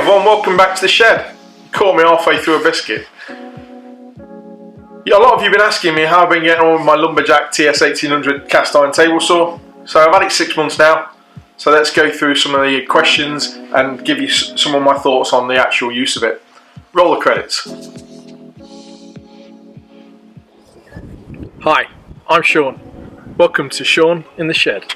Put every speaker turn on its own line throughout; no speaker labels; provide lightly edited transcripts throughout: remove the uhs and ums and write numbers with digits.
everyone, welcome back to the shed. You caught me halfway through a biscuit. Yeah, a lot of you have been asking me how I've been getting on with my Lumberjack TS1800 Cast Iron table saw. So I've had it 6 months now. So let's go through some of the questions and give you some of my thoughts on the actual use of it. Roll the credits. Hi, I'm Sean. Welcome to Sean in the Shed.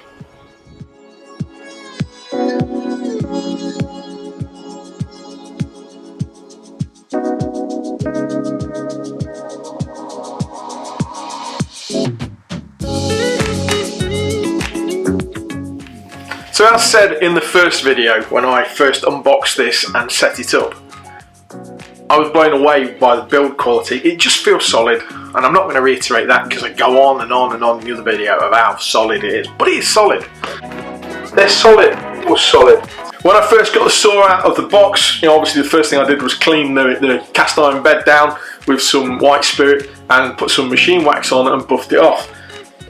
So as said in the first video, when I first unboxed this and set it up, I was blown away by the build quality. It just feels solid, and I'm not going to reiterate that because I go on and on and on in the other video of how solid it is, but it is solid. They're solid. It was solid. When I first got the saw out of the box, obviously the first thing I did was clean the cast iron bed down with some white spirit and put some machine wax on it and buffed it off.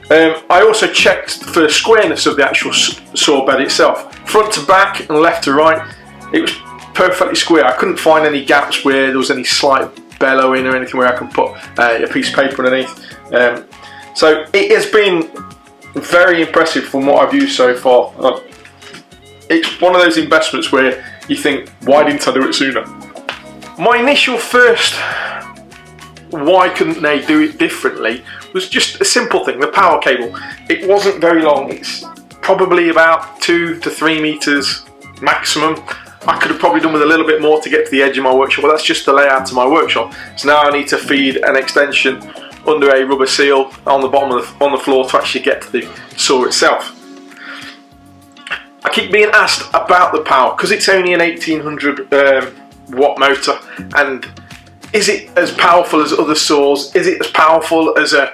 I also checked for the squareness of the actual saw bed itself. Front to back and left to right, it was perfectly square. I couldn't find any gaps where there was any slight bellowing or anything where I can put a piece of paper underneath. So it has been very impressive from what I've used so far. It's one of those investments where you think, why didn't I do it sooner? My initial first, why couldn't they do it differently, was just a simple thing, the power cable. It wasn't very long, it's probably about 2 to 3 meters maximum. I could have probably done with a little bit more to get to the edge of my workshop, but that's just the layout of my workshop. So now I need to feed an extension under a rubber seal on the bottom of on the floor to actually get to the saw itself. I keep being asked about the power because it's only an 1800 watt motor, and is it as powerful as other saws? Is it as powerful as a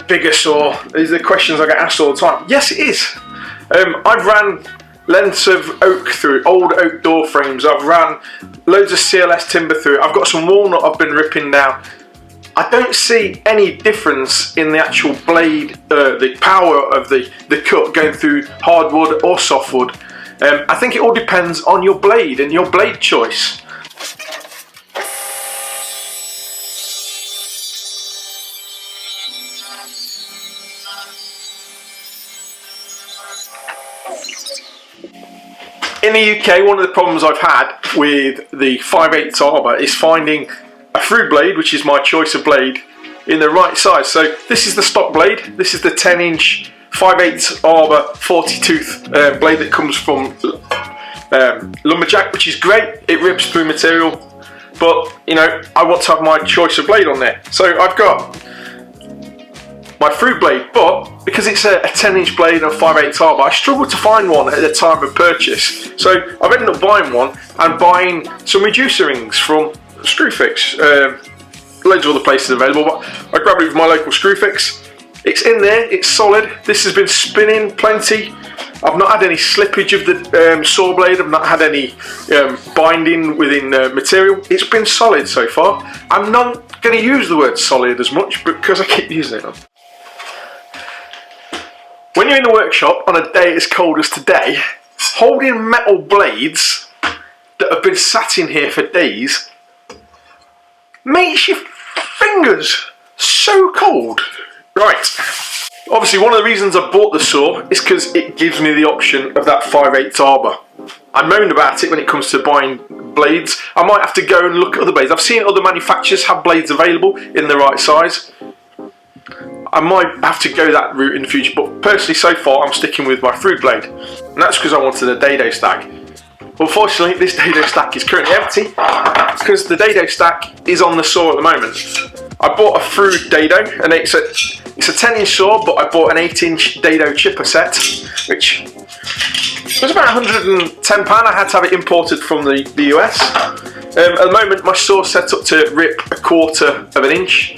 bigger saw? These are the questions I get asked all the time. Yes, it is. I've ran lengths of oak through it, old oak door frames. I've ran loads of CLS timber through it. I've got some walnut I've been ripping down. I don't see any difference in the actual blade, the power of the cut going through hardwood or softwood. I think it all depends on your blade and your blade choice. In the UK, one of the problems I've had with the 5/8 arbor is finding a through blade, which is my choice of blade, in the right size. So this is the stock blade. This is the 10-inch 5/8 arbor 40 tooth blade that comes from Lumberjack, which is great. It rips through material, but I want to have my choice of blade on there. So I've got my through blade, but because it's a 10-inch blade and a 5/8 arbor, I struggled to find one at the time of purchase. So I've ended up buying one and buying some reducer rings from Screwfix. Loads of other places available, but I grabbed it with my local Screwfix. It's in there, it's solid. This has been spinning plenty. I've not had any slippage of the saw blade. I've not had any binding within material. It's been solid so far. I'm not going to use the word solid as much because I keep using it. When you're in the workshop on a day as cold as today, holding metal blades that have been sat in here for days makes your fingers so cold. Right, obviously one of the reasons I bought the saw is because it gives me the option of that 5/8 arbor. I moan about it when it comes to buying blades. I might have to go and look at other blades. I've seen other manufacturers have blades available in the right size. I might have to go that route in the future, but personally so far I'm sticking with my through blade, and that's because I wanted a dado stack. Unfortunately, this dado stack is currently empty because the dado stack is on the saw at the moment. I bought a through dado, and it's a 10-inch saw, but I bought an 8-inch dado chipper set, which was about £110. I had to have it imported from the US. At the moment, my saw's set up to rip 1/4 of an inch.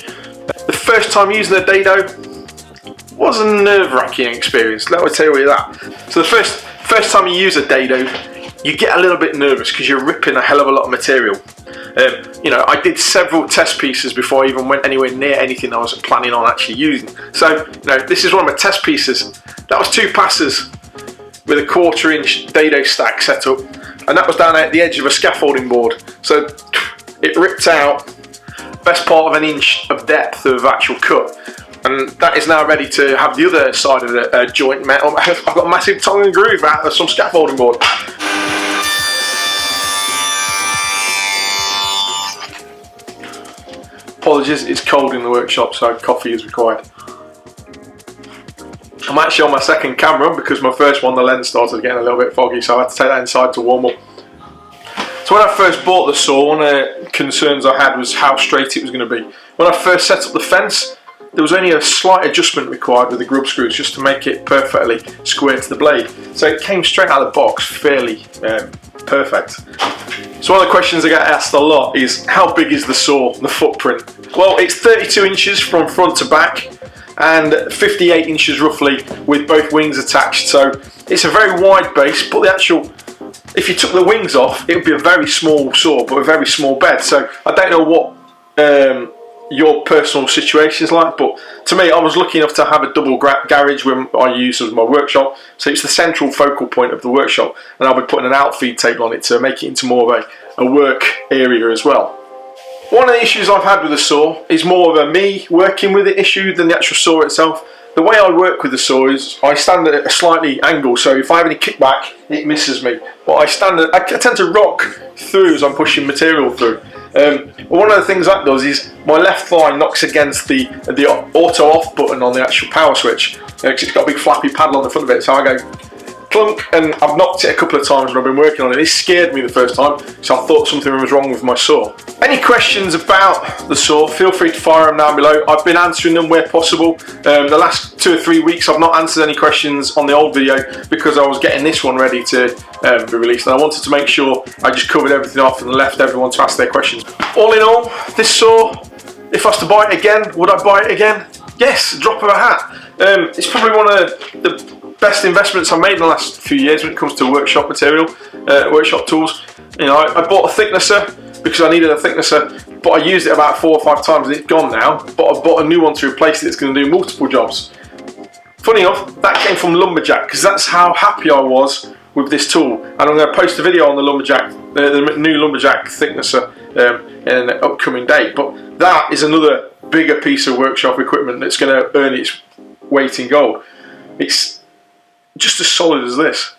The first time using the dado was a nerve-wracking experience, let me tell you that. So the first time you use a dado, you get a little bit nervous because you're ripping a hell of a lot of material. I did several test pieces before I even went anywhere near anything I was planning on actually using. So, this is one of my test pieces. That was 2 passes. with a 1/4 inch dado stack set up, and that was down at the edge of a scaffolding board. So it ripped out best part of an inch of depth of actual cut, and that is now ready to have the other side of the joint met. I've got a massive tongue and groove out of some scaffolding board. Apologies, it's cold in the workshop, so coffee is required. I'm actually on my second camera because my first one, the lens started getting a little bit foggy, so I had to take that inside to warm up. So when I first bought the saw, one of the concerns I had was how straight it was going to be. When I first set up the fence, there was only a slight adjustment required with the grub screws just to make it perfectly square to the blade. So it came straight out of the box fairly perfect. So one of the questions I get asked a lot is, how big is the saw, the footprint? Well, it's 32 inches from front to back and 58 inches roughly with both wings attached. So it's a very wide base, but the actual, if you took the wings off, it would be a very small saw, but a very small bed. So I don't know what your personal situation is like, but to me, I was lucky enough to have a double garage where I use as my workshop. So it's the central focal point of the workshop, and I'll be putting an outfeed table on it to make it into more of a work area as well. One of the issues I've had with the saw is more of a me working with it issue than the actual saw itself. The way I work with the saw is I stand at a slightly angle, so if I have any kickback, it misses me. But I tend to rock through as I'm pushing material through. One of the things that does is my left thigh knocks against the auto off button on the actual power switch, because it's got a big flappy paddle on the front of it, so I go clunk, and I've knocked it a couple of times when I've been working on it. It scared me the first time, so I thought something was wrong with my saw. Any questions about the saw, feel free to fire them down below. I've been answering them where possible. The last 2 or 3 weeks I've not answered any questions on the old video because I was getting this one ready to be released, and I wanted to make sure I just covered everything off and left everyone to ask their questions. All in all, this saw, if I was to buy it again, would I buy it again? Yes, drop of a hat. It's probably one of the best investments I've made in the last few years when it comes to workshop material, workshop tools. You know, I bought a thicknesser because I needed a thicknesser, but I used it about 4 or 5 times and it's gone now. But I've bought a new one to replace it that's going to do multiple jobs. Funny enough, that came from Lumberjack because that's how happy I was with this tool. And I'm going to post a video on the Lumberjack, the new Lumberjack thicknesser in an upcoming date. But that is another bigger piece of workshop equipment that's going to earn its weight in gold. It's just as solid as this.